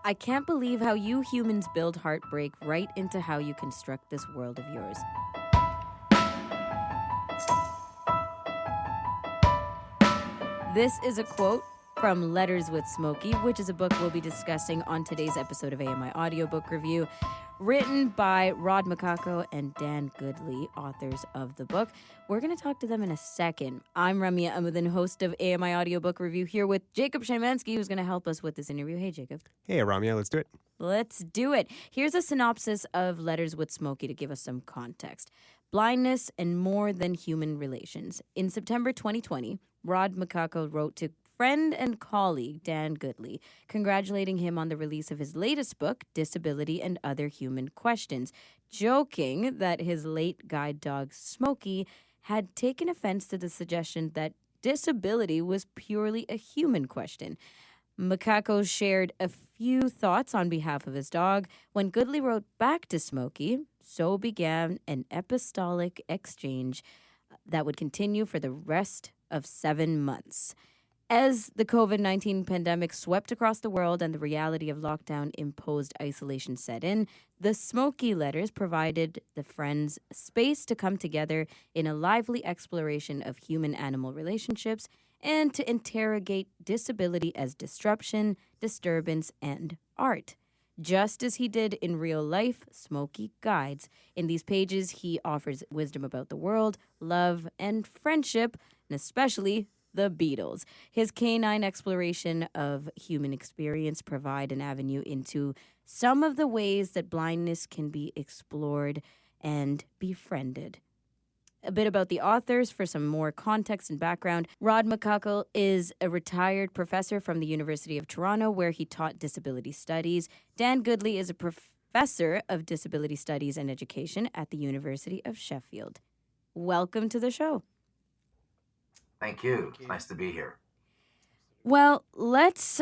I can't believe how you humans build heartbreak right into how you construct this world of yours. This is a quote from Letters with Smokie, which is a book we'll be discussing on today's episode of AMI Audiobook Review, written by Rod Michalko and Dan Goodley, authors of the book. We're going to talk to them in a second. I'm Ramya Amuddin, host of AMI Audiobook Review, here with Jacob Szymanski, who's going to help us with this interview. Hey, Jacob. Hey, Ramya, let's do it. Let's do it. Here's a synopsis of Letters with Smokie to give us some context. Blindness and more than human relations. In September 2020, Rod Michalko wrote to friend and colleague Dan Goodley, congratulating him on the release of his latest book, Disability and Other Human Questions, joking that his late guide dog, Smokie, had taken offense to the suggestion that disability was purely a human question. Michalko shared a few thoughts on behalf of his dog. When Goodley wrote back to Smokie, so began an epistolic exchange that would continue for the rest of 7 months. As the COVID-19 pandemic swept across the world and the reality of lockdown-imposed isolation set in, the Smokie letters provided the friends space to come together in a lively exploration of human-animal relationships and to interrogate disability as disruption, disturbance, and art. Just as he did in real life, Smokie guides. In these pages, he offers wisdom about the world, love, and friendship, and especially the Beatles. His canine exploration of human experience provide an avenue into some of the ways that blindness can be explored and befriended. A bit about the authors for some more context and background. Rod Michalko is a retired professor from the University of Toronto, where he taught disability studies. Dan Goodley is a professor of disability studies and education at the University of Sheffield. Welcome to the show. Thank you. It's nice to be here. Well, let's,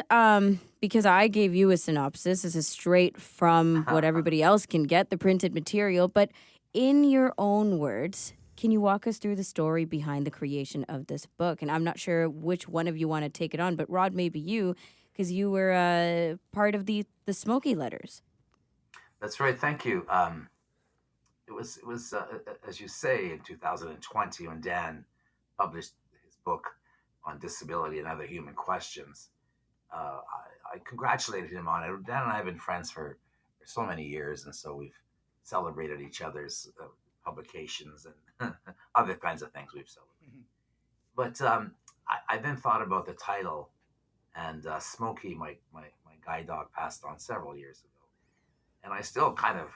because I gave you a synopsis. This is straight from what everybody else can get, the printed material. But in your own words, can you walk us through the story behind the creation of this book? And I'm not sure which one of you want to take it on, but Rod, maybe you, because you were part of the Smokie letters. That's right. Thank you. It was as you say, in 2020 when Dan published his book on disability and other human questions. I congratulated him on it. Dan and I have been friends for so many years, and so we've celebrated each other's publications and other kinds of things we've celebrated. But I then thought about the title, and Smokie, my guide dog, passed on several years ago. And I still kind of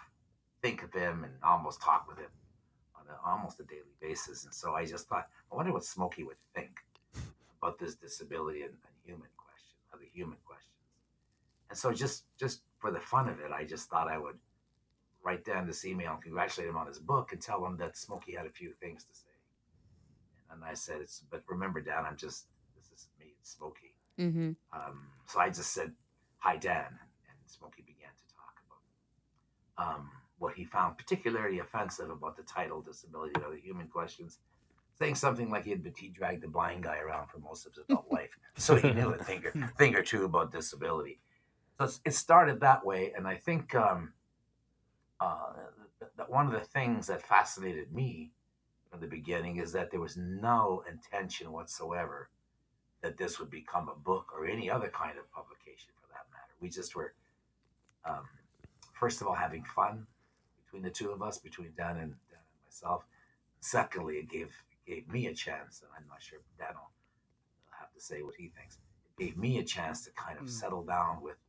think of him and almost talk with him on almost a daily basis. And so I just thought, I wonder what Smokie would think about this disability and human question, other human questions. And so just for the fun of it, I just thought I would write Dan this email and congratulate him on his book and tell him that Smokie had a few things to say. And I said, but remember, Dan, this is me, it's Smokie. Mm-hmm. So I just said, hi, Dan. And Smokie began to talk about what he found particularly offensive about the title, Disability and Other Human Questions, saying something like he dragged a blind guy around for most of his adult life. So he knew a thing or two about disability. So it started that way. And I think that one of the things that fascinated me from the beginning is that there was no intention whatsoever that this would become a book or any other kind of publication for that matter. We just were, first of all, having fun between the two of us, between Dan and myself. Secondly, it gave me a chance, and I'm not sure Dan will have to say what he thinks. It gave me a chance to kind of settle down with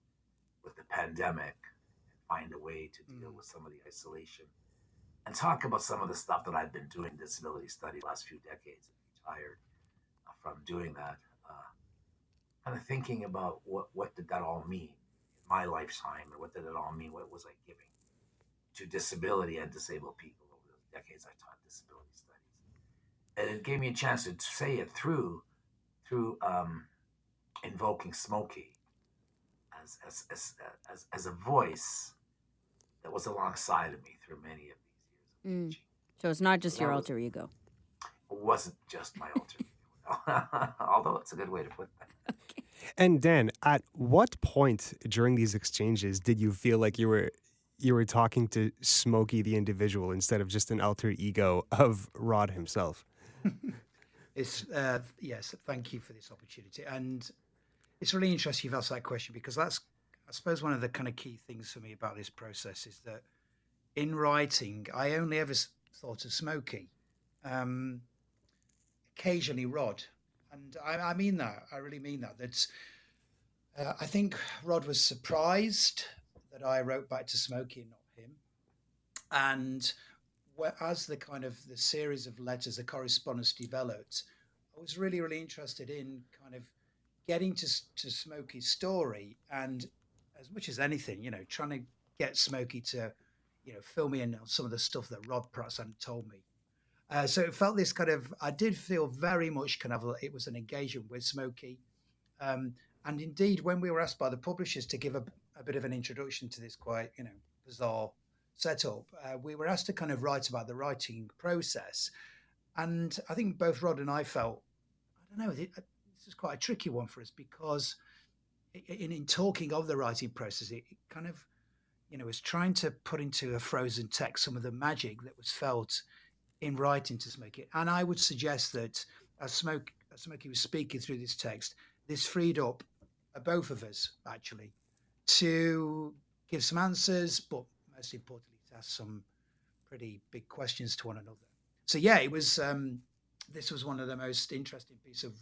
the pandemic and find a way to deal with some of the isolation and talk about some of the stuff that I've been doing disability study the last few decades. I'm retired from doing that. Kind of thinking about what did that all mean in my lifetime, and what did it all mean? What was I giving to disability and disabled people over the decades I taught disability studies? And it gave me a chance to say it through invoking Smokie as a voice that was alongside of me through many of these years of teaching. So it's not just your alter ego. It wasn't just my alter ego, although it's a good way to put that. And Dan, at what point during these exchanges did you feel like you were talking to Smokie the individual instead of just an alter ego of Rod himself? It's yes, thank you for this opportunity, and it's really interesting you've asked that question because that's, I suppose, one of the kind of key things for me about this process is that in writing, I only ever thought of Smokie, um, occasionally Rod, and I mean that, I really mean that. That's I think Rod was surprised that I wrote back to Smokie and not him, and as the kind of the series of letters, the correspondence developed, I was really, really interested in kind of getting to Smokie's story, and as much as anything, trying to get Smokie to, fill me in on some of the stuff that Rod perhaps hadn't told me. So it felt this kind of, I did feel very much kind of, it was an engagement with Smokie. Um, and indeed, when we were asked by the publishers to give a bit of an introduction to this quite, bizarre setup, we were asked to kind of write about the writing process. And I think both Rod and I felt, I don't know, this is quite a tricky one for us because in talking of the writing process, it kind of, was trying to put into a frozen text some of the magic that was felt in writing to Smokie. And I would suggest that as Smokie was speaking through this text, this freed up both of us actually to give some answers, but most importantly to ask some pretty big questions to one another. So yeah, it was. This was one of the most interesting pieces of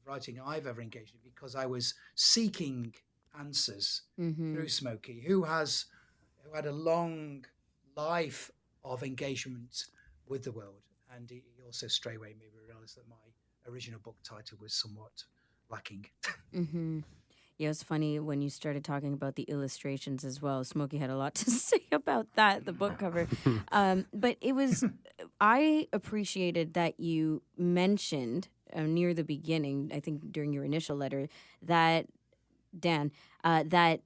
writing I've ever engaged in because I was seeking answers through Smokie, who had a long life of engagement with the world, and he also straight away made me realize that my original book title was somewhat lacking. Yeah, it's funny when you started talking about the illustrations as well. Smokey had a lot to say about that, the book cover. But it was, I appreciated that you mentioned near the beginning, I think during your initial letter, that, Dan, that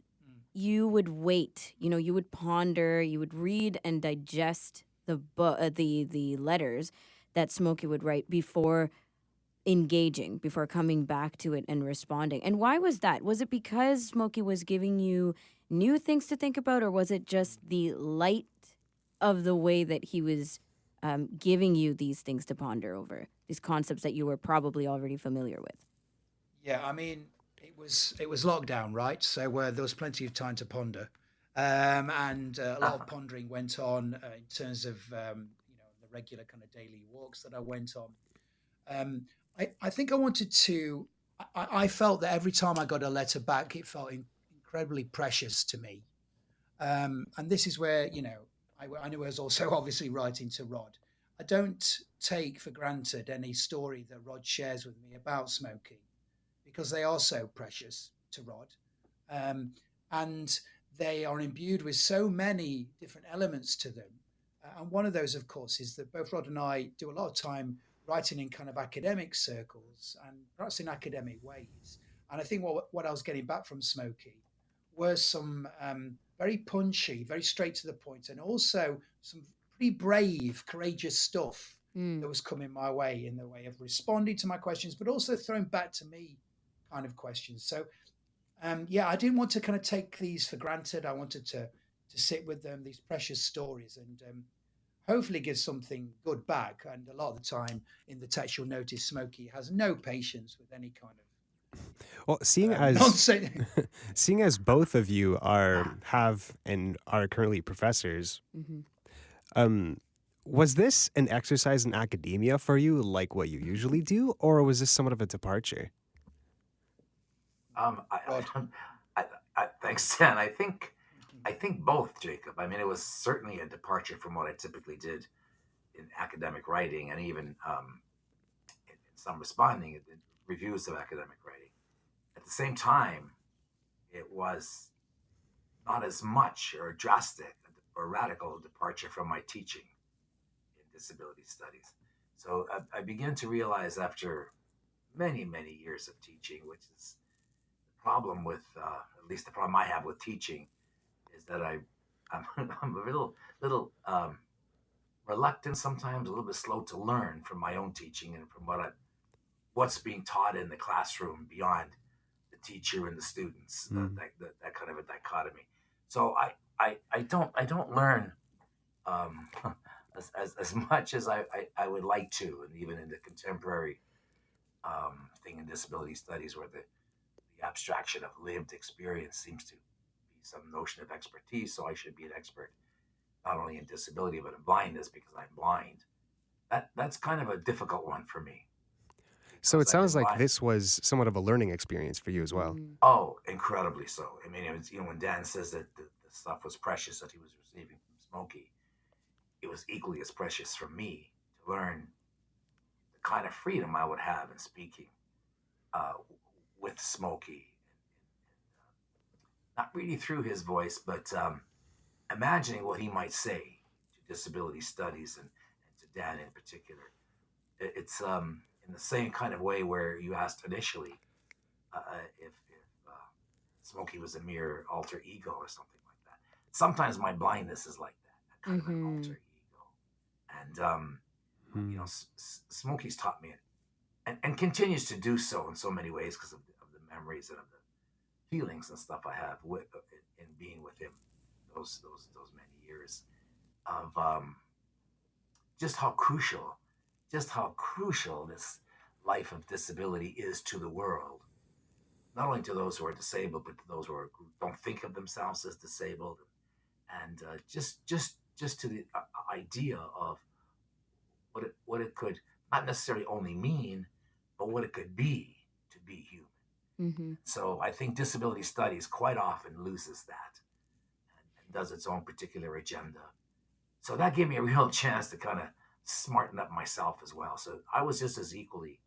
you would wait, you would ponder, you would read and digest the book, the letters that Smokey would write before engaging, before coming back to it and responding. And why was that? Was it because Smokey was giving you new things to think about, or was it just the light of the way that he was giving you these things to ponder over, these concepts that you were probably already familiar with? Yeah, I mean, it was lockdown, right? So there was plenty of time to ponder, and a lot of pondering went on in terms of the regular kind of daily walks that I went on. I think I wanted to. I felt that every time I got a letter back, it felt incredibly precious to me. And this is where I knew I was also obviously writing to Rod. I don't take for granted any story that Rod shares with me about Smokie because they are so precious to Rod. Um, and they are imbued with so many different elements to them. And one of those, of course, is that both Rod and I do a lot of time writing in kind of academic circles and perhaps in academic ways. And I think what I was getting back from Smokie were some very punchy, very straight to the point, and also some pretty brave, courageous stuff that was coming my way in the way of responding to my questions, but also throwing back to me kind of questions. So yeah, I didn't want to kind of take these for granted. I wanted to sit with them, these precious stories, and hopefully give something good back. And a lot of the time in the text, you'll notice Smokie has no patience with any kind of Well, seeing as nonsense. seeing as both of you have and are currently professors, um, was this an exercise in academia for you, like what you usually do, or was this somewhat of a departure? I, thanks, Dan. I think both, Jacob. I mean, it was certainly a departure from what I typically did in academic writing, and even in some responding in reviews of academic writing. At the same time, it was not as much or drastic or radical a departure from my teaching in disability studies. So I began to realize after many, many years of teaching, which is the problem with, at least the problem I have with teaching, is that I'm, I'm a little reluctant sometimes, a little bit slow to learn from my own teaching and from what's being taught in the classroom beyond the teacher and the students, Mm. that kind of a dichotomy. So I don't learn um, as much as I would like to, and even in the contemporary thing in disability studies, where the abstraction of lived experience seems to be some notion of expertise. So I should be an expert not only in disability but in blindness because I'm blind. That's kind of a difficult one for me So it because I've sounds been like blind. this was somewhat of a learning experience for you as well. Mm. Oh, incredibly so. I mean, it was, when Dan says that the stuff was precious that he was receiving from Smokie, it was equally as precious for me to learn the kind of freedom I would have in speaking uh, with Smokie, not really through his voice, but imagining what he might say to disability studies and to Dan in particular. It's in the same kind of way where you asked initially if Smokie was a mere alter ego or something like that. Sometimes my blindness is like that kind of an alter ego. And, Mm. Smokie's taught me and continues to do so in so many ways because of the memories and of the feelings and stuff I have in being with him those many years of just how crucial, this life of disability is to the world. Not only to those who are disabled, but to those who don't think of themselves as disabled, and just to the idea of what it could not necessarily only mean, but what it could be to be human. Mm-hmm. So I think disability studies quite often loses that and does its own particular agenda. So that gave me a real chance to kind of smarten up myself as well. So I was just as equally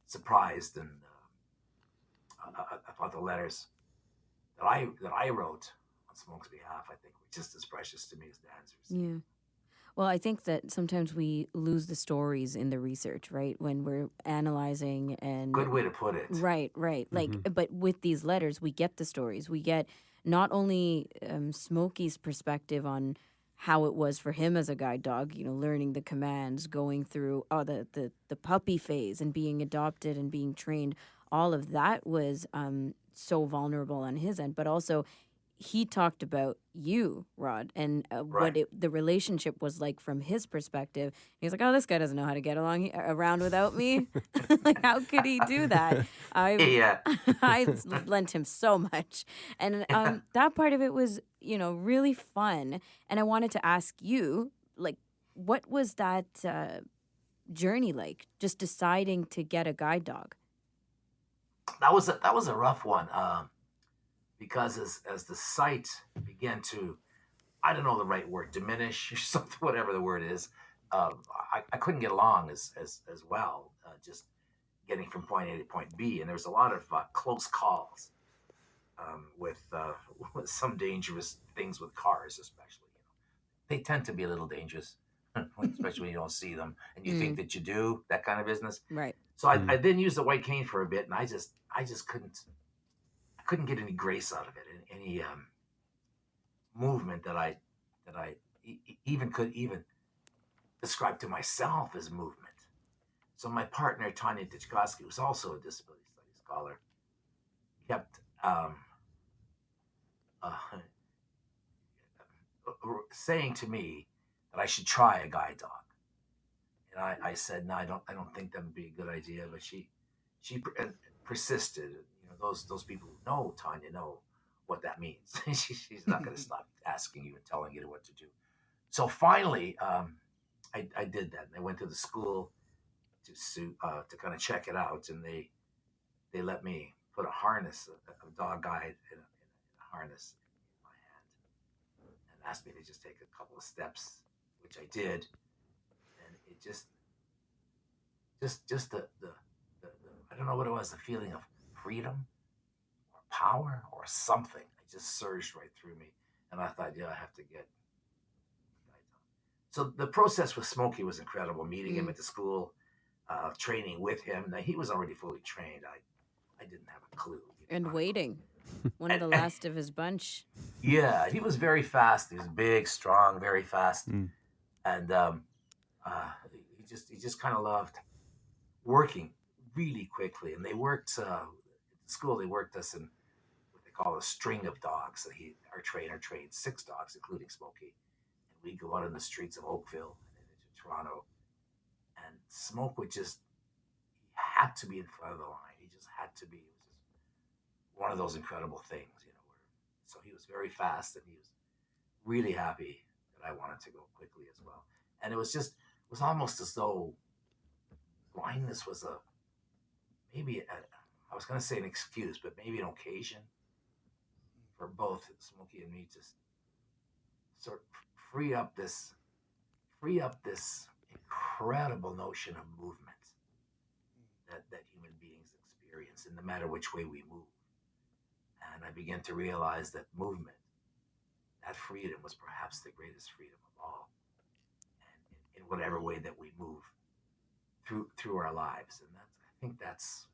surprised, and I thought the letters that I wrote on Smoke's behalf, I think, were just as precious to me as the answers. Yeah. Well, I think that sometimes we lose the stories in the research, right? When we're analyzing and Good way to put it. right. Like, Mhm. but with these letters, we get the stories. We get not only Smokey's perspective on how it was for him as a guide dog, learning the commands, going through the puppy phase and being adopted and being trained. All of that was so vulnerable on his end, but also he talked about you, Rod, and Right. the relationship was like from his perspective. He's like, "Oh, this guy doesn't know how to get along around without me. Like, how could he do that? I've Yeah. I lent him so much." And that part of it was, really fun. And I wanted to ask you, like, what was that journey like? Just deciding to get a guide dog. That was a rough one because as the site began to, I don't know the right word, diminish or something, whatever the word is, I couldn't get along as well, just getting from point A to point B, and there was a lot of close calls with with some dangerous things with cars, especially. They tend to be a little dangerous, especially when you don't see them and you think that you do, that kind of business. Right. So I Mm. then used the white cane for a bit, and I just couldn't get any grace out of it, any movement that I even could even describe to myself as movement. So my partner Tanya Tichkowski, who's also a disability studies scholar, kept uh, saying to me that I should try a guide dog, and I said no, I don't think that would be a good idea. But she persisted. Those people who know Tanya know what that means. She's not going to stop asking you and telling you what to do. So finally, I did that. And I went to the school to kind of check it out, and they let me put a harness, a dog guide in a harness in my hand, and asked me to just take a couple of steps, which I did, and it just the I don't know what it was, the feeling of freedom or power or something. It just surged right through me, and I thought, yeah, I have to get. So the process with Smokie was incredible. Meeting him at the school, training with him. Now he was already fully trained. I didn't have a clue. And waiting. One of the And last of his bunch. yeah, he was very fast. He was big, strong, very fast, Mm. and he just kind of loved working really quickly. And they worked school, they worked us in what they call a string of dogs. So our trainer trained 6 dogs, including Smokie. And we'd go out in the streets of Oakville and into Toronto. And Smoke would just, he had to be in front of the line. He just had to be. It was just one of those incredible things, so he was very fast, and he was really happy that I wanted to go quickly as well. And it was almost as though blindness was I was going to say an excuse, but maybe an occasion for both Smokie and me to sort of free up this incredible notion of movement that human beings experience, and no matter which way we move. And I began to realize that movement, that freedom, was perhaps the greatest freedom of all. And in whatever way that we move through our lives. And I think that's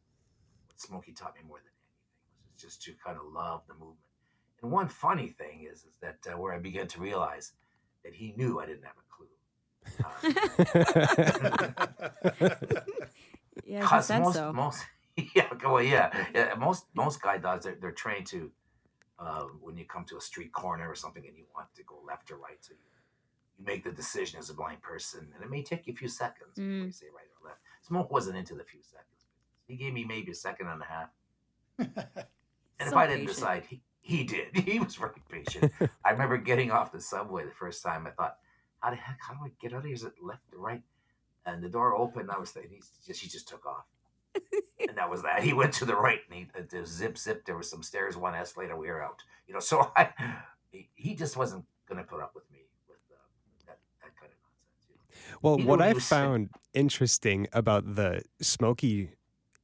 what Smokie taught me more than anything, was just to kind of love the movement. And one funny thing is that where I began to realize that he knew I didn't have a clue. Yeah, he said so. Most guide dogs, they're trained to, when you come to a street corner or something and you want to go left or right, so you make the decision as a blind person, and it may take you a few seconds before you say right or left. Smoke wasn't into the few seconds. He gave me maybe a second and a half. And if I didn't decide, he did. He was very patient. I remember getting off the subway the first time. I thought, how do I get out of here? Is it left or right? And the door opened. I was thinking, he just took off. And that was that. He went to the right, and he zip. There was some stairs, one escalator. We were out. So he just wasn't going to put up with me with that kind of nonsense. Well, what I found interesting about the Smokie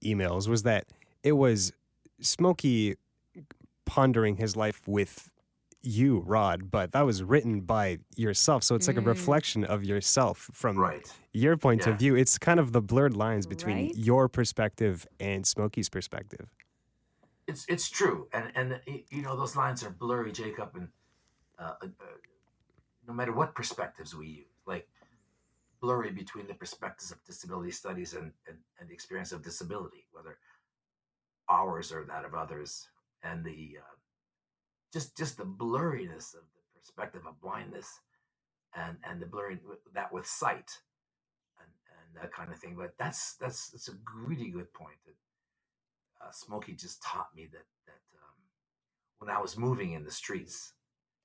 emails was that it was Smokie pondering his life with you, Rod, but that was written by yourself. So it's like a reflection of yourself from your point of view. It's kind of the blurred lines between your perspective and Smokie's perspective. It's true. And those lines are blurry, Jacob, and no matter what perspectives we use, like blurry between the perspectives of disability studies and the experience of disability, whether ours or that of others, and the just the blurriness of the perspective of blindness and the blurring that with sight and that kind of thing. But that's a really good point that Smokie just taught me that when I was moving in the streets,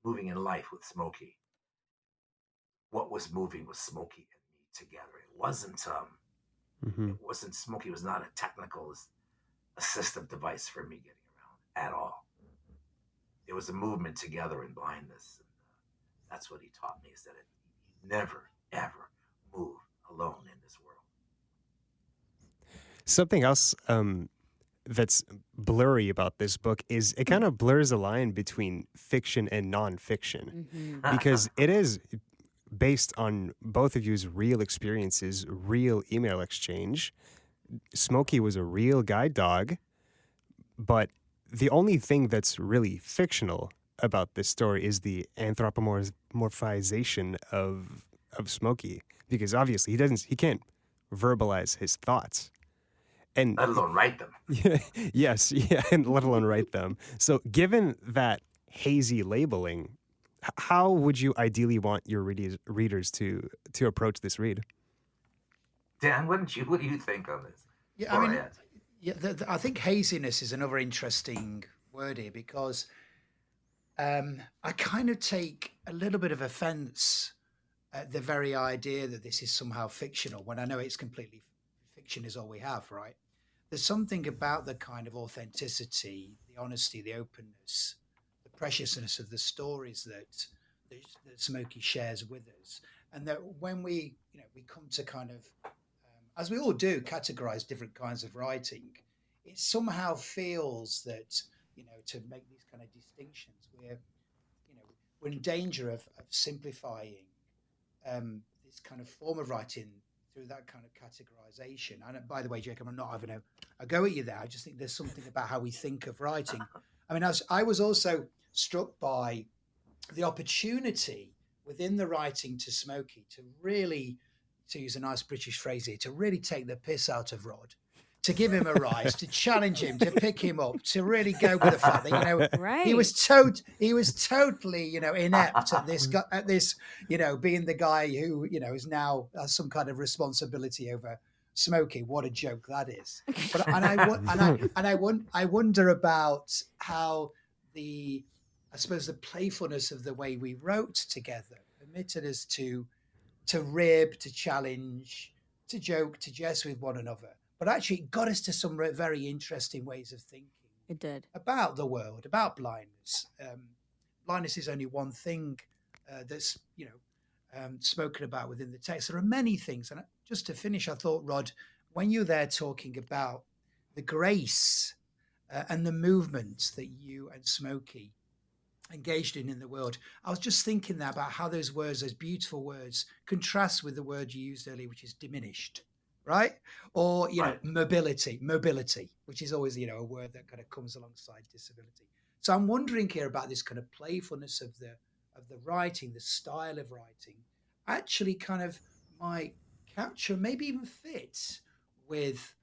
moving in life with Smokie, what was moving was Smokie and me together. It wasn't Smokie was not a technical assistive device for me getting around at all. It was a movement together in blindness. And, that's what he taught me, is that you never, ever move alone in this world. Something else that's blurry about this book is it kind of blurs a line between fiction and nonfiction, because it is based on both of you's real experiences, real email exchange. Smokie was a real guide dog, but the only thing that's really fictional about this story is the anthropomorphization of Smokie, because obviously he can't verbalize his thoughts, and let alone write them. And let alone write them. So, given that hazy labeling, how would you ideally want your readers to approach this read? Dan, what do you think of this? I think haziness is another interesting word here, because I kind of take a little bit of offense at the very idea that this is somehow fictional, when I know it's completely fiction is all we have, right? There's something about the kind of authenticity, the honesty, the openness, the preciousness of the stories that Smokie shares with us. And that when we come to kind of, as we all do, categorize different kinds of writing, it somehow feels that, to make these kind of distinctions, we're in danger of simplifying this kind of form of writing through that kind of categorization. And by the way, Jacob, I'm not having a go at you there. I just think there's something about how we think of writing. I mean, I was also struck by the opportunity within the writing to Smokie to really, to use a nice British phrase here, to really take the piss out of Rod, to give him a rise, to challenge him, to pick him up, to really go with the fact that, you know, Right. he was totally, you know, inept at this, you know, being the guy who, you know, is now has some kind of responsibility over Smokie. What a joke that is. But I wonder about how I suppose the playfulness of the way we wrote together permitted us to rib, to challenge, to joke, to jest with one another. But actually, it got us to some very interesting ways of thinking. It did. About the world, about blindness. Blindness is only one thing that's, you know, spoken about within the text. There are many things. And just to finish, I thought, Rod, when you're there talking about the grace and the movements that you and Smokie engaged in the world, I was just thinking there about how those words, those beautiful words, contrast with the word you used earlier, which is diminished, right? Or, you know, mobility, which is always, you know, a word that kind of comes alongside disability. So I'm wondering here about this kind of playfulness of the writing, the style of writing, actually kind of might capture, maybe even fit with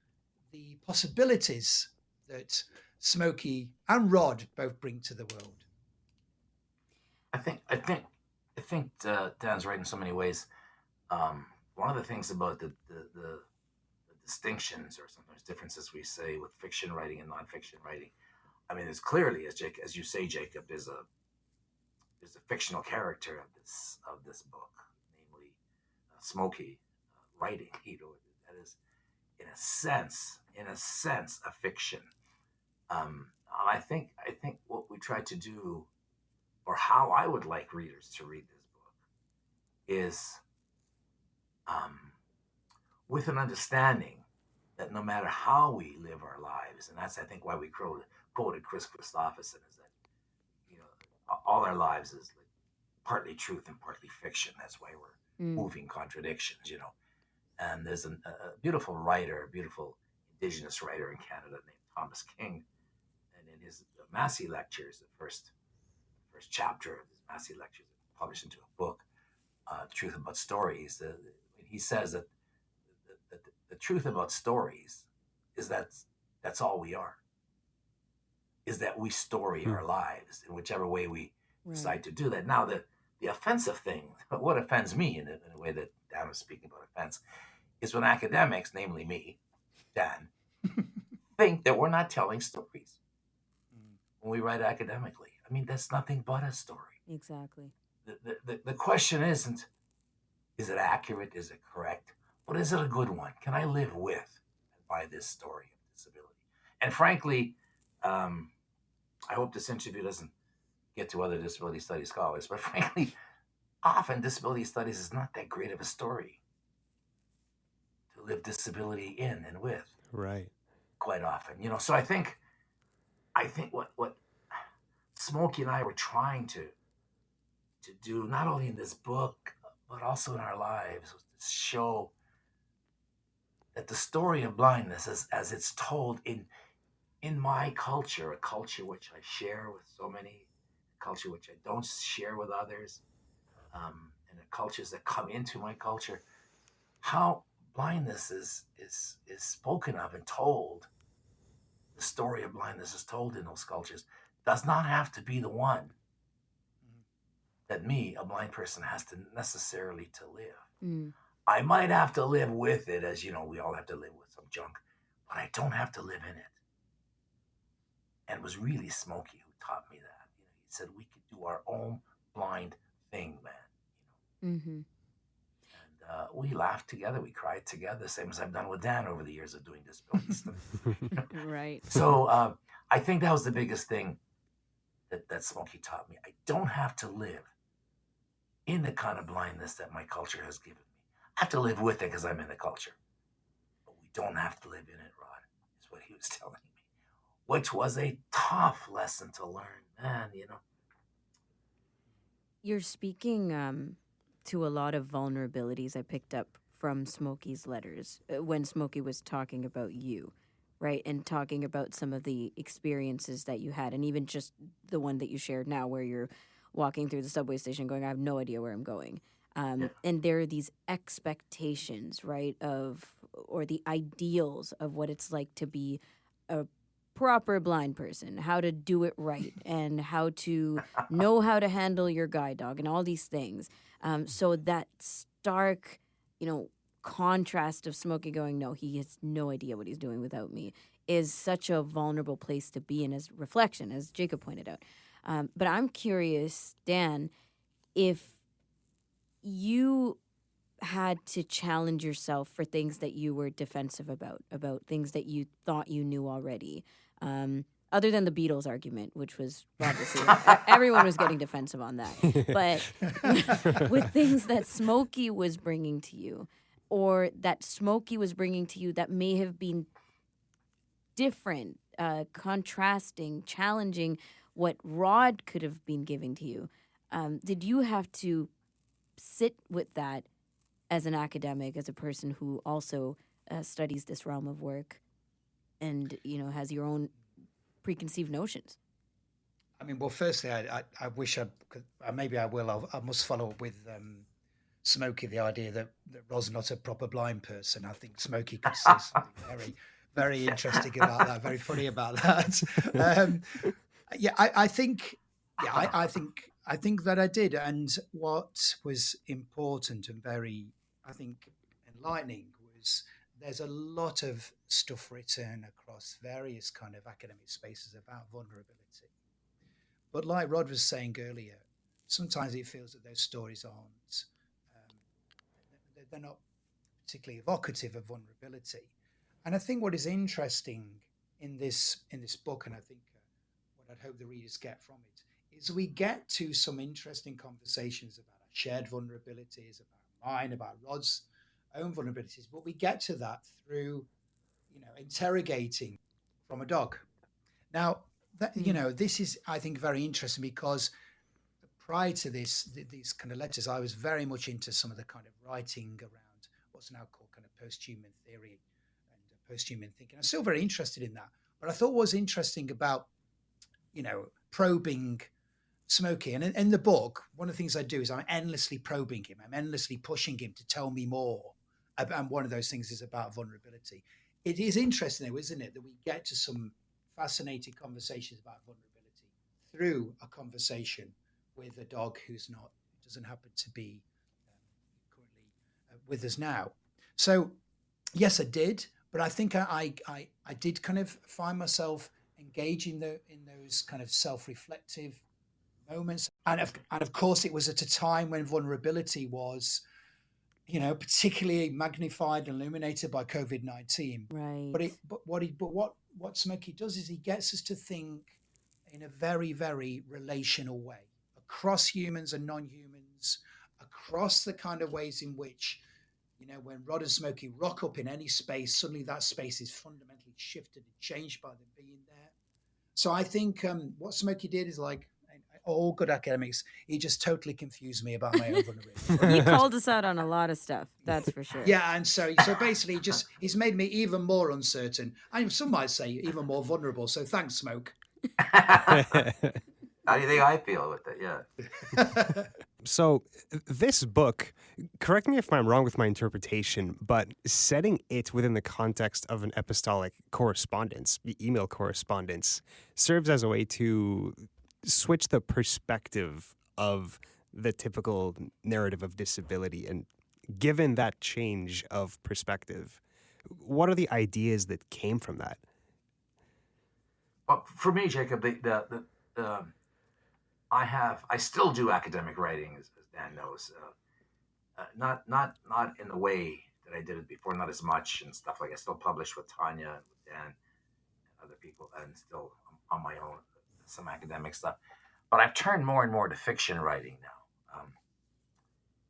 the possibilities that Smokie and Rod both bring to the world. I think Dan's right in so many ways. One of the things about the distinctions or sometimes differences we say with fiction writing and nonfiction writing, I mean, there's clearly, as you say, Jacob, there's a fictional character of this book, namely Smokie writing. You know, that is in a sense a fiction. I think what we try to do, or how I would like readers to read this book, is with an understanding that no matter how we live our lives, and that's, I think, why we quoted Chris Christopherson, is that, you know, all our lives is like partly truth and partly fiction. That's why we're moving contradictions, you know. And there's a beautiful writer, a beautiful Indigenous writer in Canada named Thomas King, and in his Massey lectures, the first chapter of his Massey lectures, published into a book, Truth About Stories, he says that the truth about stories is that that's all we are, is that we story our lives in whichever way we decide to do that. Now, the offensive thing, what offends me in a way that Dan was speaking about offense, is when academics, namely me, Dan, think that we're not telling stories when we write academically. I mean, that's nothing but a story. Exactly. The question isn't, is it accurate? Is it correct? But is it a good one? Can I live with and by this story of disability? And frankly, I hope this interview doesn't get to other disability studies scholars, but frankly, often disability studies is not that great of a story to live disability in and with. Right. Quite often, you know. So I think what Smokie and I were trying to do, not only in this book but also in our lives, was to show that the story of blindness, as it's told in my culture, a culture which I share with so many, a culture which I don't share with others, and the cultures that come into my culture, how blindness is spoken of and told. The story of blindness is told in those cultures does not have to be the one that me, a blind person, has to necessarily to live. I might have to live with it, as you know, we all have to live with some junk, but I don't have to live in it. And it was really Smokie who taught me that. You know, he said we could do our own blind thing, man. You know. Mm-hmm. And we laughed together, we cried together, same as I've done with Dan over the years of doing disability studies. Right. So I think that was the biggest thing that Smokie taught me. I don't have to live in the kind of blindness that my culture has given me. I have to live with it because I'm in the culture. But we don't have to live in it, Rod, is what he was telling me. Which was a tough lesson to learn, man, you know. You're speaking to a lot of vulnerabilities I picked up from Smokie's letters when Smokie was talking about you, right? And talking about some of the experiences that you had, and even just the one that you shared now where you're walking through the subway station going, I have no idea where I'm going. Yeah. And there are these expectations, right, or the ideals of what it's like to be a proper blind person, how to do it right, and how to know how to handle your guide dog, and all these things. So that stark, contrast of Smokey going, no, he has no idea what he's doing without me, is such a vulnerable place to be in as reflection, as Jacob pointed out. But I'm curious, Dan, if you had to challenge yourself for things that you were defensive about things that you thought you knew already. Other than the Beatles argument, which was obviously everyone was getting defensive on that. But with things that Smokey was bringing to you, or that Smokey was bringing to you that may have been different, contrasting, challenging what Rod could have been giving to you, did you have to sit with that as an academic, as a person who also studies this realm of work and, has your own preconceived notions? I mean, well, firstly, I wish I could, maybe I will. I must follow up with Smokie, the idea that Rod's not a proper blind person. I think Smokie could say something very, very interesting about that, very funny about that. I think, I think that I did. And what was important and very, I think, enlightening was there's a lot of stuff written across various kind of academic spaces about vulnerability. But like Rod was saying earlier, sometimes it feels that those stories aren't, they're not particularly evocative of vulnerability. And I think what is interesting in this book, and I think what I'd hope the readers get from it, is we get to some interesting conversations about our shared vulnerabilities, about mine, about Rod's own vulnerabilities. But we get to that through, interrogating from a dog. Now, this is, I think, very interesting because prior to these kind of letters, I was very much into some of the kind of writing around what's now called kind of post-human theory and post-human thinking. I'm still very interested in that. But I thought what was interesting about, probing Smokie. And in the book, one of the things I do is I'm endlessly probing him. I'm endlessly pushing him to tell me more. And one of those things is about vulnerability. It is interesting, though, isn't it, that we get to some fascinating conversations about vulnerability through a conversation with a dog doesn't happen to be currently with us now. So yes, I did, but I think I did kind of find myself engaging in those kind of self-reflective moments, and of course it was at a time when vulnerability was, particularly magnified and illuminated by COVID-19. Right. What Smokie does is he gets us to think in a very, very relational way across humans and non-humans, across the kind of ways in which, when Rod and Smokie rock up in any space, suddenly that space is fundamentally shifted and changed by them being there. So I think what Smokie did is, like all good academics, he just totally confused me about my own vulnerability. He called us out on a lot of stuff, that's for sure. Yeah, and so basically he's made me even more uncertain. And some might say even more vulnerable. So thanks, Smoke. How do you think I feel with it? Yeah. So, this book, correct me if I'm wrong with my interpretation, but setting it within the context of an epistolic correspondence, email correspondence, serves as a way to switch the perspective of the typical narrative of disability. And given that change of perspective, what are the ideas that came from that? Well, for me, Jacob, I still do academic writing, as Dan knows. Not in the way that I did it before, not as much and stuff. Like I still publish with Tanya and with Dan and other people, and still on my own some academic stuff. But I've turned more and more to fiction writing now,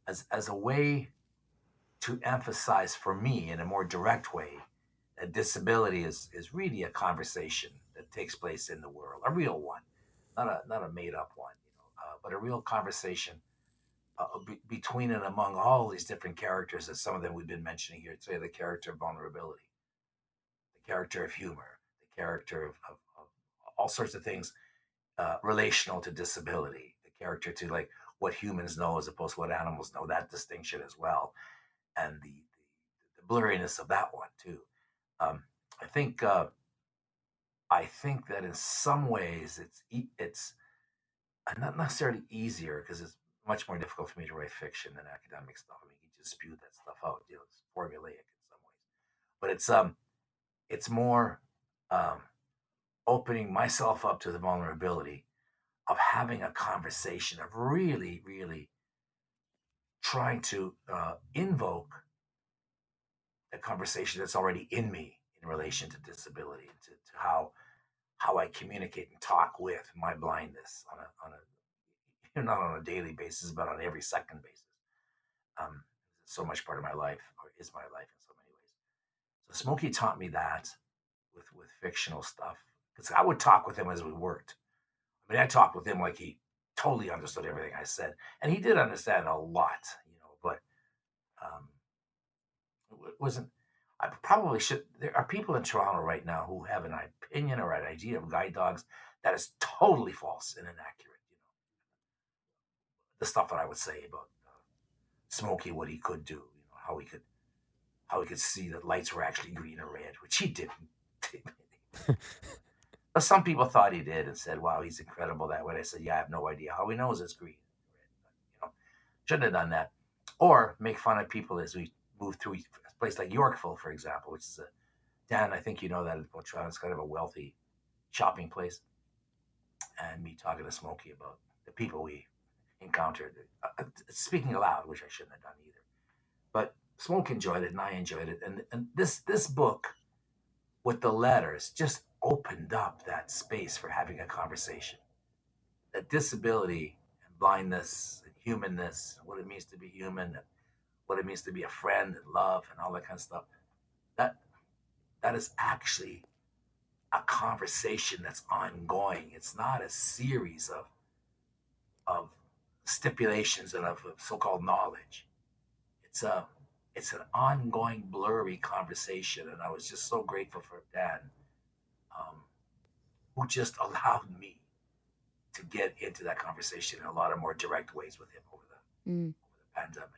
as a way to emphasize for me in a more direct way that disability is really a conversation that takes place in the world, a real one, not a made up one, but a real conversation between and among all these different characters, as some of them we've been mentioning here today: the character of vulnerability, the character of humor, the character of all sorts of things relational to disability, the character to, like, what humans know as opposed to what animals know, that distinction as well, and the blurriness of that one too. Um, I think I think that in some ways it's not necessarily easier because it's much more difficult for me to write fiction than academic stuff. I mean, you just spew that stuff out. It's formulaic in some ways, but it's more um, opening myself up to the vulnerability of having a conversation, of really, really trying to invoke the conversation that's already in me in relation to disability, to how I communicate and talk with my blindness not on a daily basis, but on every second basis. Um, it's so much part of my life, or is my life in so many ways. So Smokie taught me that with fictional stuff, because I would talk with him as we worked. I mean, I talked with him like he totally understood everything I said, and he did understand a lot, but um, it wasn't. I probably should. There are people in Toronto right now who have an opinion or an idea of guide dogs that is totally false and inaccurate. The stuff that I would say about Smokie, what he could do, how he could see that lights were actually green or red, which he didn't. But some people thought he did and said, "Wow, he's incredible that way." I said, "Yeah, I have no idea how he knows it's green and red. Shouldn't have done that." Or make fun of people as we move through a place like Yorkville, for example, which is Dan, I think you know that about Toronto. It's kind of a wealthy shopping place. And me talking to Smokie about the people we encountered, speaking aloud, which I shouldn't have done either. But Smoke enjoyed it, and I enjoyed it. And this book, with the letters, just opened up that space for having a conversation. That disability and blindness and humanness, what it means to be human, and what it means to be a friend and love and all that kind of stuff, that is actually a conversation that's ongoing. It's not a series of stipulations and of so-called knowledge. It's an ongoing blurry conversation, and I was just so grateful for Dan, um, who just allowed me to get into that conversation in a lot of more direct ways with him over the pandemic.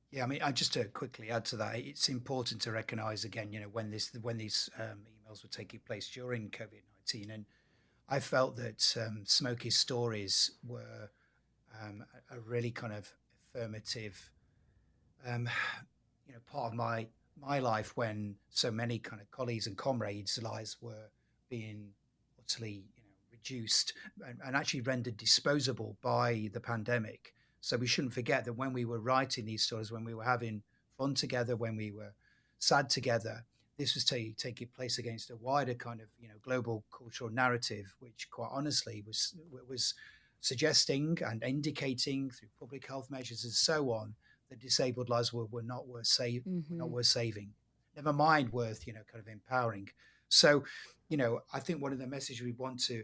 Yeah, I mean, I just to quickly add to that, it's important to recognise again, when these emails were taking place during COVID-19, and I felt that Smokey's stories were a really kind of affirmative, part of my life when so many kind of colleagues and comrades' lives were being utterly, reduced and actually rendered disposable by the pandemic. So we shouldn't forget that when we were writing these stories, when we were having fun together, when we were sad together, this was taking place against a wider kind of global cultural narrative, which quite honestly was suggesting and indicating through public health measures and so on that disabled lives were not worth saving. Never mind worth kind of empowering. So, I think one of the messages we want to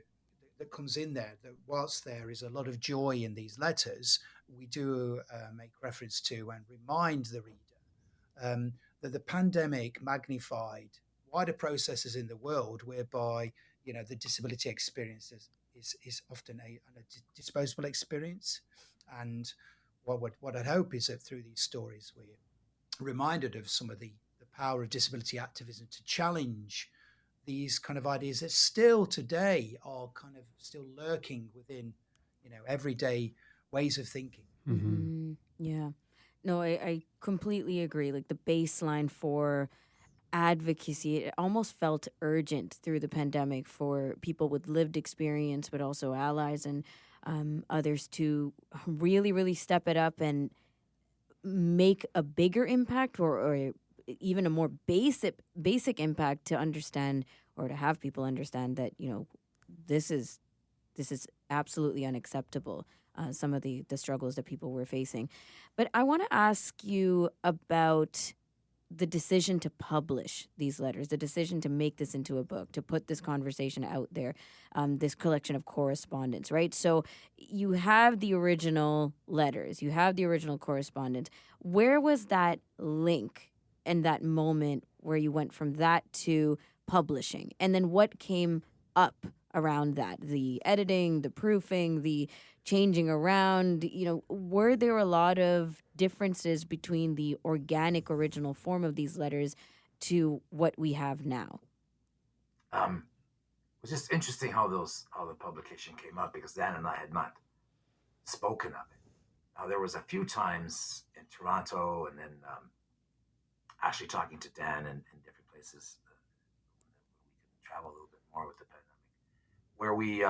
that comes in there, that whilst there is a lot of joy in these letters, we do make reference to and remind the reader that the pandemic magnified wider processes in the world whereby the disability experience is often a disposable experience. And what I hope is that through these stories we're reminded of some of the power of disability activism to challenge these kind of ideas that still today are kind of still lurking within everyday ways of thinking. Yeah. No, I completely agree. Like the baseline for advocacy, it almost felt urgent through the pandemic for people with lived experience, but also allies and others to really, really step it up and make a bigger impact or even a more basic impact to understand or to have people understand that this is absolutely unacceptable. Some of the struggles that people were facing, but I want to ask you about the decision to publish these letters, the decision to make this into a book, to put this conversation out there, this collection of correspondence, right? So you have the original letters, you have the original correspondence. Where was that link and that moment where you went from that to publishing? And then what came up around that? The editing, the proofing, the changing around. Were there a lot of differences between the organic original form of these letters to what we have now? It was just interesting how the publication came up because Dan and I had not spoken of it. Now there was a few times in Toronto, and then actually talking to Dan in different places. We could travel a little bit more with the pandemic, where we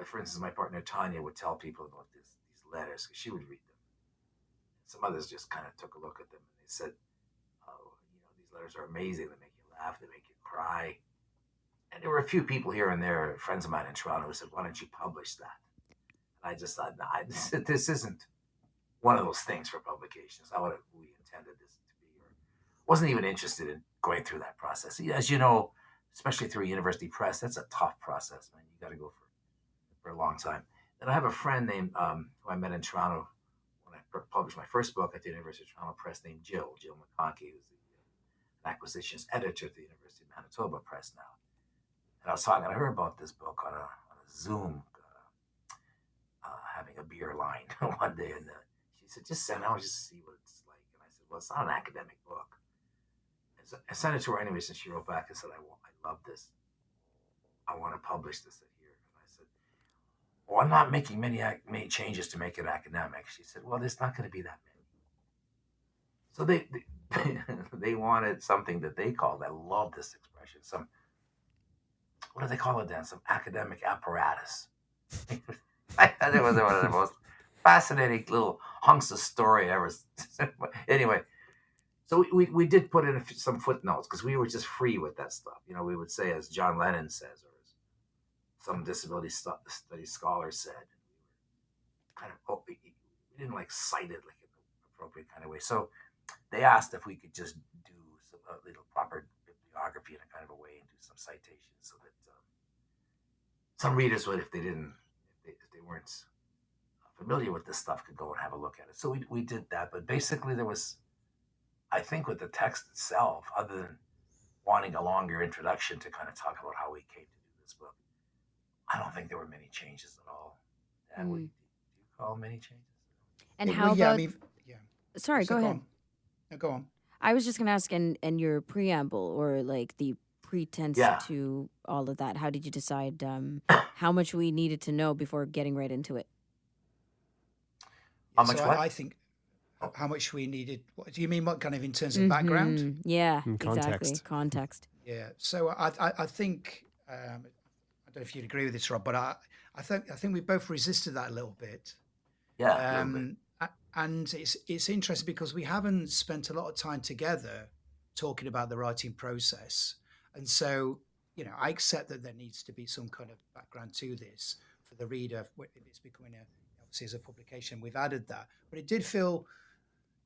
for instance, my partner Tanya would tell people about these letters because she would read them. Some others just kind of took a look at them and they said, "Oh, these letters are amazing. They make you laugh. They make you cry." And there were a few people here and there, friends of mine in Toronto, who said, "Why don't you publish that?" And I just thought, nah, this isn't one of those things for publication. It's not what we intended this to be. Or wasn't even interested in going through that process. As you know, especially through a university press, that's a tough process, man. You got to go for a long time. And I have a friend named who I met in Toronto when I published my first book at the University of Toronto Press, named Jill Michalko, who's the acquisitions editor at the University of Manitoba Press now. And I was talking to her about this book on a Zoom, having a beer line one day, and she said, "Just send it out, just see what it's like." And I said, "Well, it's not an academic book." And so I sent it to her anyways, and she wrote back and said, "I love this. I want to publish this here." And I said, "Well, I'm not making many changes to make it academic." She said, "Well, there's not going to be that many." So they wanted something that they called, I love this expression, what do they call it then? Some academic apparatus. I thought it was one of the most fascinating little hunks of story ever. Anyway, so we did put in some footnotes because we were just free with that stuff. We would say, as John Lennon says, or as some disability study scholar said, kind of, we didn't cite it like in an appropriate kind of way. So they asked if we could just do a little proper bibliography in a kind of a way and do some citations so that some readers would, if they weren't familiar with this stuff, could go and have a look at it. So we did that, but basically there was, I think, with the text itself, other than wanting a longer introduction to kind of talk about how we came to do this book, I don't think there were many changes at all. And do you call many changes? And how about? Yeah. Sorry, So go ahead. No, go on. I was just going to ask, and your preamble or the pretense to all of that, how did you decide how much we needed to know before getting right into it? How much what? I think how much we needed. What do you mean? What kind of in terms of background? Yeah, Context. exactly. Context. Yeah. So I think I don't know if you'd agree with this, Rob, but I think we both resisted that a little bit. Yeah. A little bit. And it's interesting because we haven't spent a lot of time together talking about the writing process. And so, I accept that there needs to be some kind of background to this for the reader. If it's becoming obviously as a publication, we've added that. But it did feel,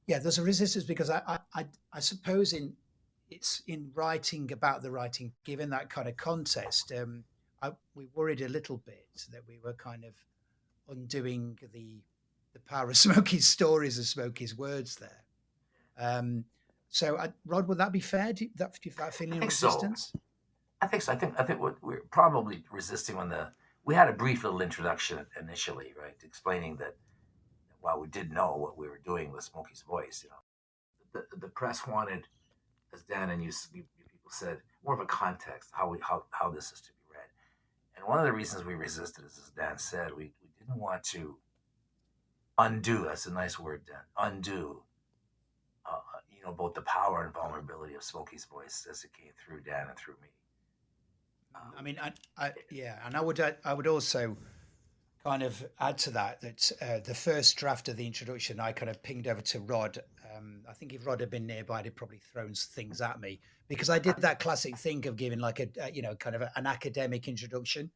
there's a resistance because I suppose it's in writing about the writing, given that kind of context, we worried a little bit that we were kind of undoing the power of Smokie's stories and Smokie's words there. So, Rod, would that be fair? Do you that feeling of resistance? So. I think so. I think what we're probably resisting we had a brief little introduction initially, right, explaining that while we did know what we were doing with Smokie's voice, the press wanted, as Dan and you people said, more of a context, how this is to be read. And one of the reasons we resisted is, as Dan said, we didn't want to undo, that's a nice word, Dan, undo, both the power and vulnerability of Smokie's voice as it came through Dan and through me. I mean, and I would also kind of add to that the first draft of the introduction I kind of pinged over to Rod. I think if Rod had been nearby, he'd probably thrown things at me because I did that classic thing of giving kind of an academic introduction,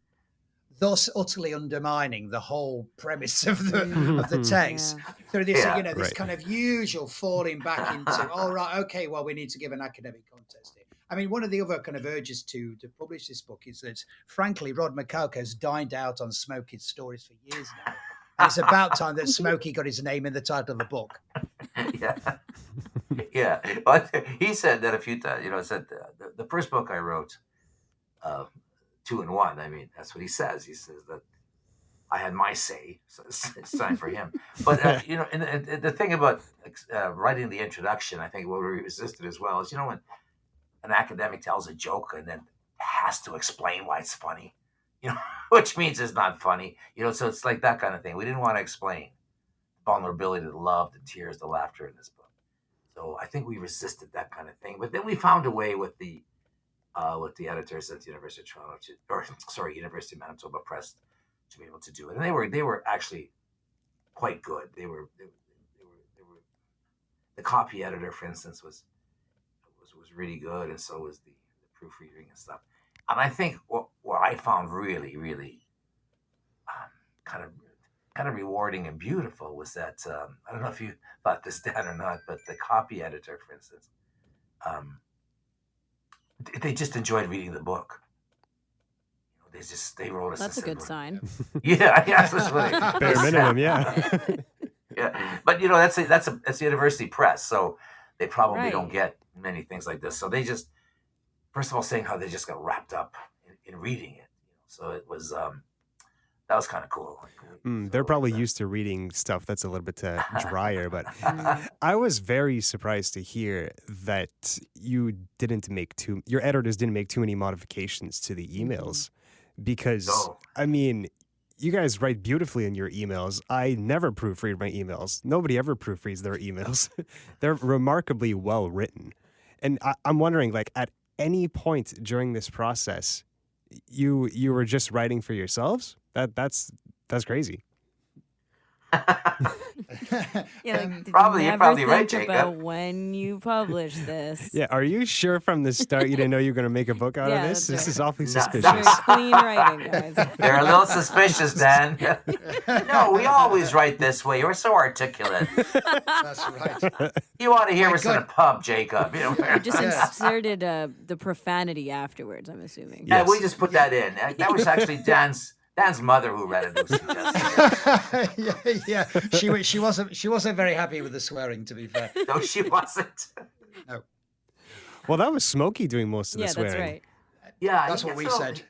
thus utterly undermining the whole premise of the text. Yeah. So this, this kind of usual falling back into, all right, okay, well, we need to give an academic context here. I mean, one of the other kind of urges to publish this book is that, frankly, Rod Michalko has dined out on Smokie's stories for years now. And it's about time that Smokie got his name in the title of the book. Yeah. Well, he said that a few times, said the first book I wrote, two in one. I mean, that's what he says. He says that I had my say, so it's time for him. But and the thing about writing the introduction, I think what we resisted as well is, when an academic tells a joke and then has to explain why it's funny, which means it's not funny, So it's like that kind of thing. We didn't want to explain vulnerability, the love, the tears, the laughter in this book. So I think we resisted that kind of thing. But then we found a way with the editors at the University of Toronto, University of Manitoba Press, to be able to do it. And they were actually quite good. They were the copy editor, for instance, was really good, and so was the proofreading and stuff. And I think what I found really, really kind of rewarding and beautiful was that I don't know if you thought this, Dan, or not, but the copy editor, for instance, they just enjoyed reading the book. They wrote us. That's a good sign. Yeah, that's what Bare minimum, yeah. Yeah, but that's the university press, so they probably Right. don't get many things like this. So they just, first of all, saying how they just got wrapped up in reading it. So it was that was kind of cool. They're probably used to reading stuff that's a little bit drier, but I was very surprised to hear that your editors didn't make too many modifications to the emails, because, No. I mean, you guys write beautifully in your emails. I never proofread my emails. Nobody ever proofreads their emails. They're remarkably well written. And I'm wondering, like, at any point during this process, you were just writing for yourselves? That's crazy. Yeah, like, did Probably- you you're never probably right, think Jacob. about when you publish this? Yeah, are you sure from the start you didn't know you were going to make a book out Yeah, of this? that's This right. is awfully No, suspicious. Very clean writing, guys. They're a little suspicious, Dan. No, we always write this way. You're so articulate. That's right. You ought to hear My us in a God. pub, Jacob. You just Yeah. inserted the profanity afterwards, I'm assuming. Yeah, Yes. we just put that in. That was actually Dan's mother who read it, who suggested it. yeah. She wasn't very happy with the swearing, to be fair. No, she wasn't. Well, that was Smokie doing most of the Yeah, swearing. that's right. Yeah, That's he what we gets said.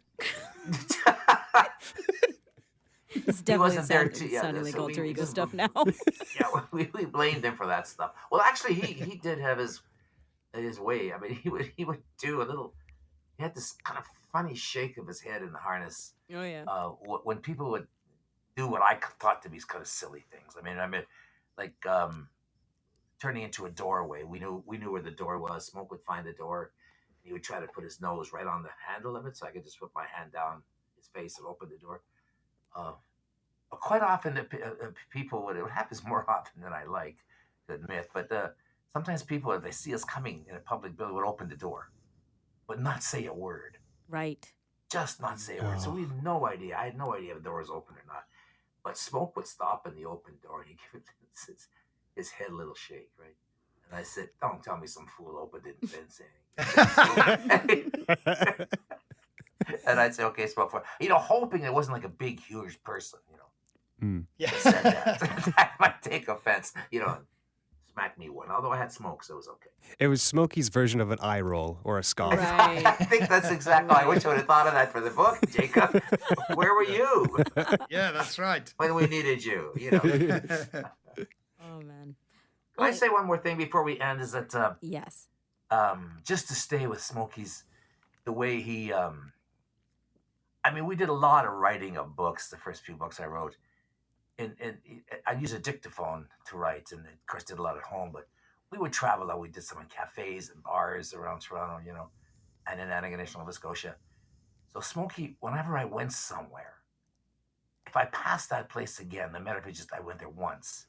It's definitely wasn't there sounding, to- yeah, sounding like so we alter ego just- stuff now. Yeah, we blamed him for that stuff. Well, actually, he did have his way. I mean, he would do a little. He had this kind of funny shake of his head in the harness. Oh yeah. When people would do what I thought to be kind of silly things. I mean, like turning into a doorway. We knew where the door was. Smoke would find the door. He would try to put his nose right on the handle of it, so I could just put my hand down his face and open the door. Quite often, people would. It happens more often than I like to admit, but sometimes people, if they see us coming in a public building, would open the door, but not say a word. Right. Just not say a word. So we had no idea. I had no idea if the door was open or not. But Smoke would stop in the open door and he'd give it his head a little shake, right? And I said, "Don't tell me some fool opened it and didn't say anything." And I'd say, "Okay, Smoke," hoping it wasn't like a big, huge person, Yeah. that said that. That might take offense, smack me one. Although I had Smoke, so it was okay. It was Smokie's version of an eye roll or a scoff. Right. I think that's exactly. I wish I would have thought of that for the book, Jacob. Where were you Yeah, that's right. when we needed you? Oh man. Can I say one more thing before we end? Is that Yes. just to stay with Smokie's, the way he. I mean, we did a lot of writing of books. The first few books I wrote, and I used a dictaphone to write, and of course did a lot at home. But we would travel out. We did some in cafes and bars around Toronto, and in Antigonish, Nova Scotia. So Smokie, whenever I went somewhere, if I passed that place again, no matter if I went there once,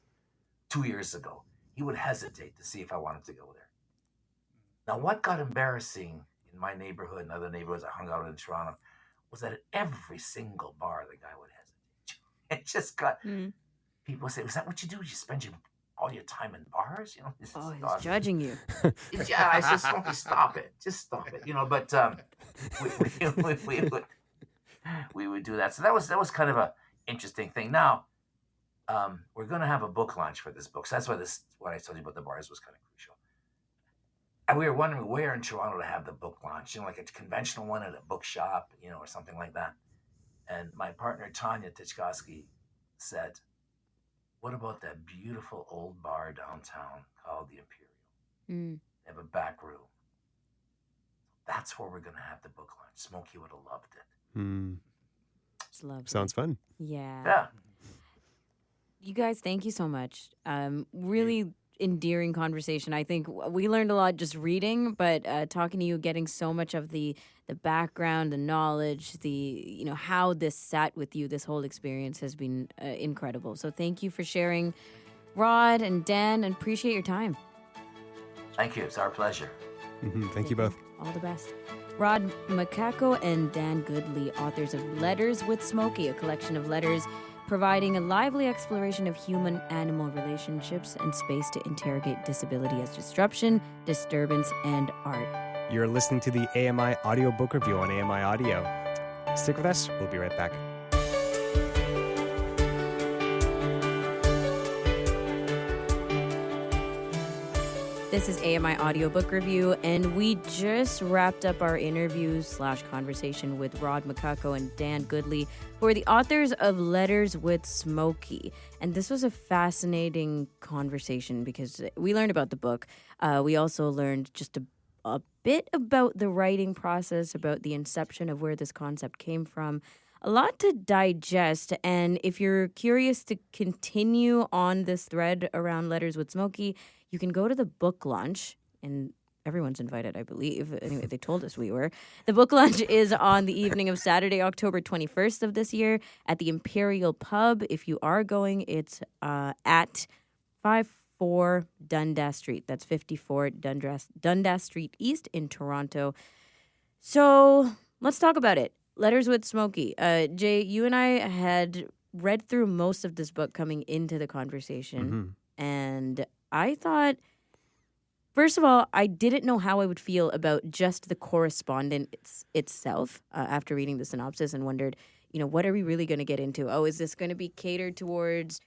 2 years ago, he would hesitate to see if I wanted to go there. Now, what got embarrassing in my neighborhood and other neighborhoods I hung out in Toronto was that at every single bar, the guy would hesitate. It just got people say, "Is that what you do? You spend all your time in bars?" This is Oh, he's awesome. judging you. Yeah, I said, "Smokey, stop it. Just stop it." But we would do that. So that was kind of a interesting thing. Now, we're going to have a book launch for this book. So that's why what I told you about the bars was kind of crucial. And we were wondering where in Toronto to have the book launch, like a conventional one at a bookshop, or something like that. And my partner, Tanya Tichkowski, said, what about that beautiful old bar downtown called the Imperial? They have a back room. That's where we're going to have the book launch. Smokie would have loved it. It's lovely. Sounds fun. Yeah. You guys, thank you so much. Really endearing conversation. I think we learned a lot just reading, but talking to you, getting so much of the background, the knowledge, the how this sat with you, this whole experience has been incredible. So thank you for sharing, Rod and Dan, and appreciate your time. Thank you. It's our pleasure. Thank you both. All the best. Rod Michalko and Dan Goodley, authors of Letters with Smokie, a collection of letters providing a lively exploration of human-animal relationships and space to interrogate disability as disruption, disturbance, and art. You're listening to the AMI Audiobook Review on AMI Audio. Stick with us. We'll be right back. This is AMI Audiobook Review, and we just wrapped up our interview/conversation with Rod Michalko and Dan Goodley, who are the authors of Letters with Smokie. And this was a fascinating conversation because we learned about the book. We also learned just a bit about the writing process, about the inception of where this concept came from. A lot to digest, and if you're curious to continue on this thread around Letters with Smokie, you can go to the book launch, and everyone's invited, I believe. Anyway, they told us we were. The book launch is on the evening of Saturday, October 21st of this year at the Imperial Pub. If you are going, it's at 54 Dundas Street. That's 54 Dundas Street East in Toronto. So let's talk about it. Letters with Smokie. Jay, you and I had read through most of this book coming into the conversation, and I thought, first of all, I didn't know how I would feel about just the correspondence itself after reading the synopsis, and wondered, what are we really going to get into? Oh, is this going to be catered towards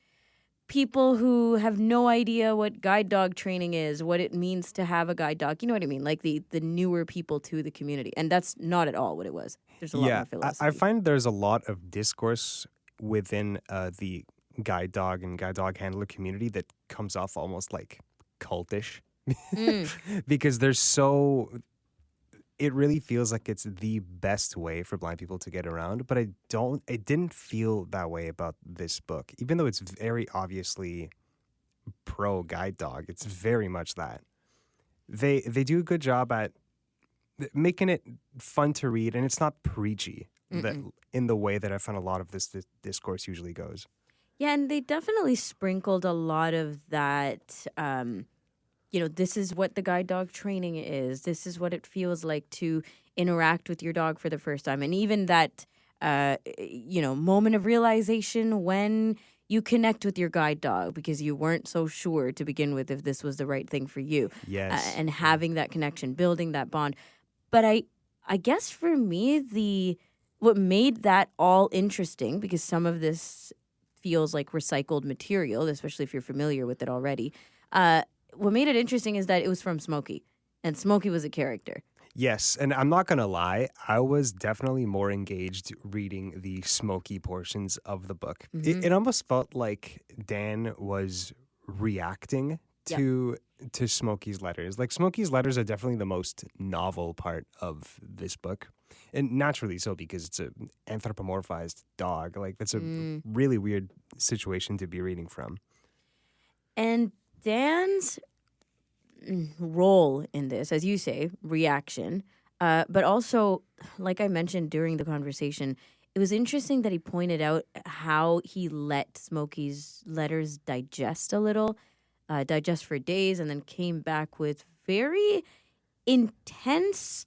people who have no idea what guide dog training is, what it means to have a guide dog? You know what I mean? Like the newer people to the community. And that's not at all what it was. There's a lot more philosophy. I find there's a lot of discourse within the guide dog and guide dog handler community that comes off almost like cultish because it really feels like it's the best way for blind people to get around, but it didn't feel that way about this book. Even though it's very obviously pro guide dog, it's very much that. They do a good job at making it fun to read, and it's not preachy that in the way that I find a lot of this discourse usually goes. Yeah, and they definitely sprinkled a lot of that, this is what the guide dog training is. This is what it feels like to interact with your dog for the first time. And even that, moment of realization when you connect with your guide dog because you weren't so sure to begin with if this was the right thing for you. Yes. And having that connection, building that bond. But I guess for me, what made that all interesting, because some of this feels like recycled material, especially if you're familiar with it already. What made it interesting is that it was from Smokie, and Smokie was a character. Yes, and I'm not going to lie, I was definitely more engaged reading the Smokie portions of the book. It almost felt like Dan was reacting to Smokie's letters. Like, Smokie's letters are definitely the most novel part of this book. And naturally so, because it's an anthropomorphized dog. Like, that's a really weird situation to be reading from. And Dan's role in this, as you say, reaction, but also, like I mentioned during the conversation, it was interesting that he pointed out how he let Smokie's letters digest a little, digest for days, and then came back with very intense,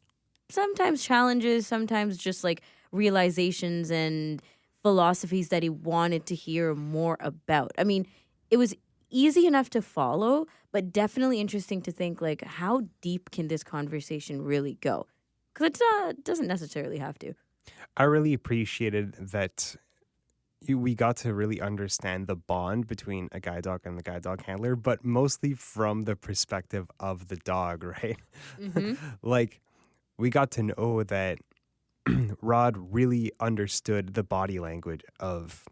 sometimes challenges, sometimes just like realizations and philosophies that he wanted to hear more about. I mean, it was easy enough to follow, but definitely interesting to think, like, how deep can this conversation really go? Because it doesn't necessarily have to. I really appreciated that we got to really understand the bond between a guide dog and the guide dog handler, but mostly from the perspective of the dog, right? Mm-hmm. Like, we got to know that Rod really understood the body language of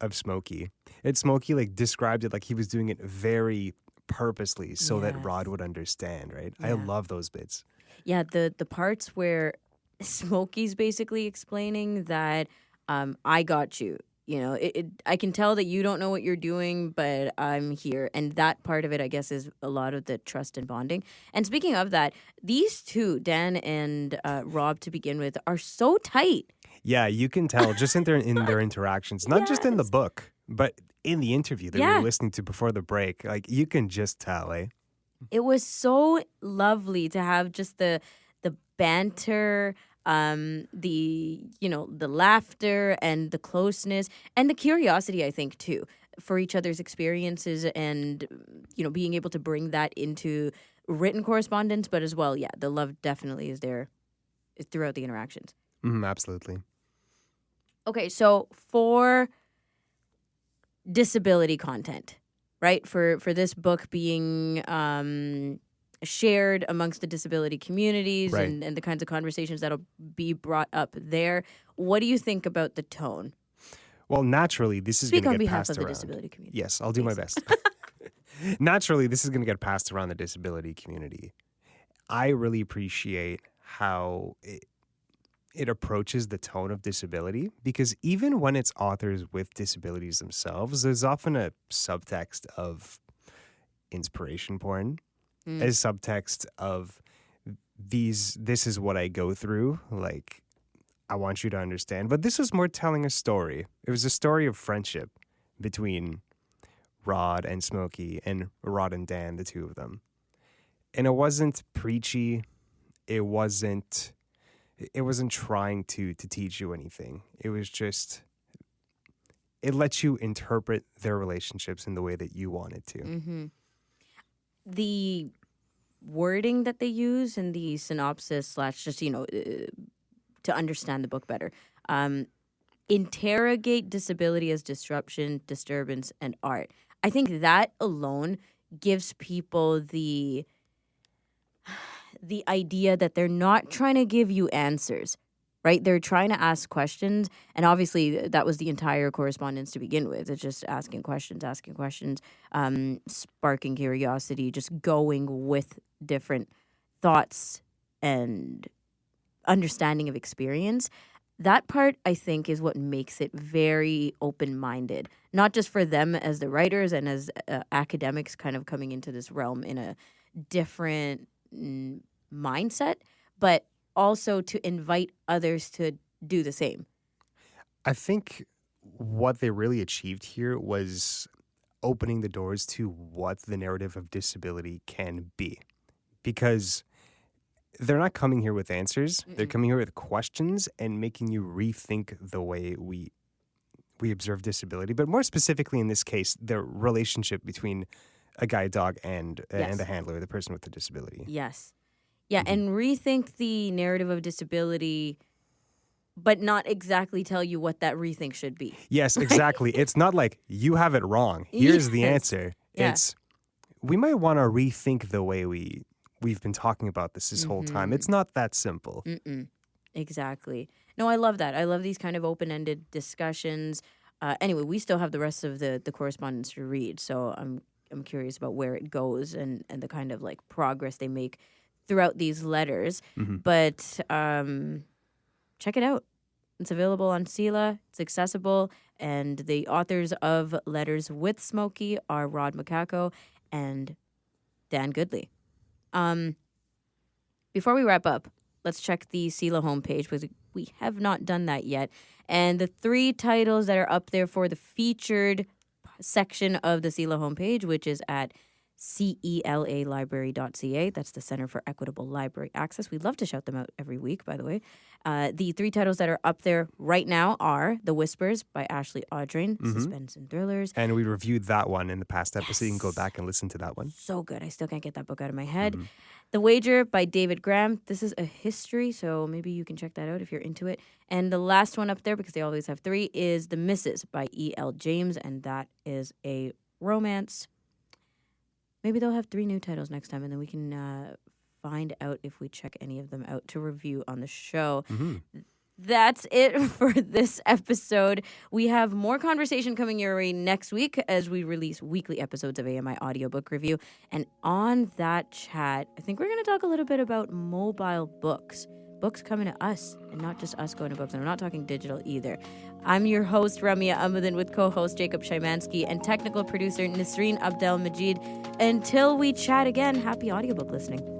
Smokie. And Smokie like described it like he was doing it very purposely so that Yes. Rod would understand, right? I Yeah. love those bits. Yeah, the parts where Smokey's basically explaining that I got you. You know, I can tell that you don't know what you're doing, but I'm here. And that part of it, I guess, is a lot of the trust and bonding. And speaking of that, these two, Dan and Rob, to begin with, are so tight. Yeah, you can tell just in their interactions, not just in the Yes. book, but in the interview that we Yeah. were listening to before the break. Like, you can just tell, eh? It was so lovely to have just the banter, the laughter and the closeness and the curiosity, I think, too, for each other's experiences and being able to bring that into written correspondence, but as well, yeah, the love definitely is there throughout the interactions. Absolutely. Okay, so for disability content, right? For this book being shared amongst the disability communities Right. and the kinds of conversations that'll be brought up there, what do you think about the tone? Well, naturally, this is Speak going on to get behalf passed of the around. disability community. Yes, I'll do my please. best. Naturally, this is going to get passed around the disability community. I really appreciate how it approaches the tone of disability, because even when it's authors with disabilities themselves, there's often a subtext of inspiration porn, a subtext of this is what I go through. Like, I want you to understand. But this was more telling a story. It was a story of friendship between Rod and Smokie, and Rod and Dan, the two of them. And it wasn't preachy. It wasn't trying to teach you anything. It was just, it lets you interpret their relationships in the way that you want it to. Mm-hmm. The wording that they use in the synopsis / just, to understand the book better. Interrogate disability as disruption, disturbance, and art. I think that alone gives people the idea that they're not trying to give you answers, right? They're trying to ask questions. And obviously, that was the entire correspondence to begin with. It's just asking questions, sparking curiosity, just going with different thoughts and understanding of experience. That part, I think, is what makes it very open-minded, not just for them as the writers and as academics kind of coming into this realm in a different mindset, but also to invite others to do the same. I think what they really achieved here was opening the doors to what the narrative of disability can be. Because they're not coming here with answers. They're coming here with questions and making you rethink the way we observe disability. But more specifically in this case, the relationship between a guide dog and the handler, the person with the disability. Yes. Yeah, and rethink the narrative of disability, but not exactly tell you what that rethink should be. Yes, exactly. It's not like you have it wrong. Here's the Yes. answer. Yeah. It's we might want to rethink the way we've been talking about this whole time. It's not that simple. Exactly. No, I love that. I love these kind of open-ended discussions. Anyway, we still have the rest of the correspondence to read, so I'm curious about where it goes and the kind of like progress they make throughout these letters. But check it out. It's available on Sela. It's accessible. And the authors of Letters with Smokie are Rod Michalko and Dan Goodley. Before we wrap up, let's check the Sela homepage because we have not done that yet. And the 3 titles that are up there for the featured section of the Sela homepage, which is at CELAlibrary.ca. That's the Center for Equitable Library Access. We'd love to shout them out every week, by the way. The 3 titles that are up there right now are The Whispers by Ashley Audrain, suspense and thrillers. And we reviewed that one in the past episode. You can go back and listen to that one. So good. I still can't get that book out of my head. The Wager by David Graham. This is a history, so maybe you can check that out if you're into it. And the last one up there, because they always have 3, is The Misses by E.L. James, and that is a romance. Maybe they'll have 3 new titles next time, and then we can find out if we check any of them out to review on the show. That's it for this episode. We have more conversation coming your way next week as we release weekly episodes of AMI Audiobook Review. And on that chat, I think we're going to talk a little bit about mobile books. Books coming to us and not just us going to books. And I'm not talking digital either. I'm your host, Ramya Amuddin, with co-host Jacob Szymanski and technical producer Nasreen Abdel Majid. Until we chat again, happy audiobook listening.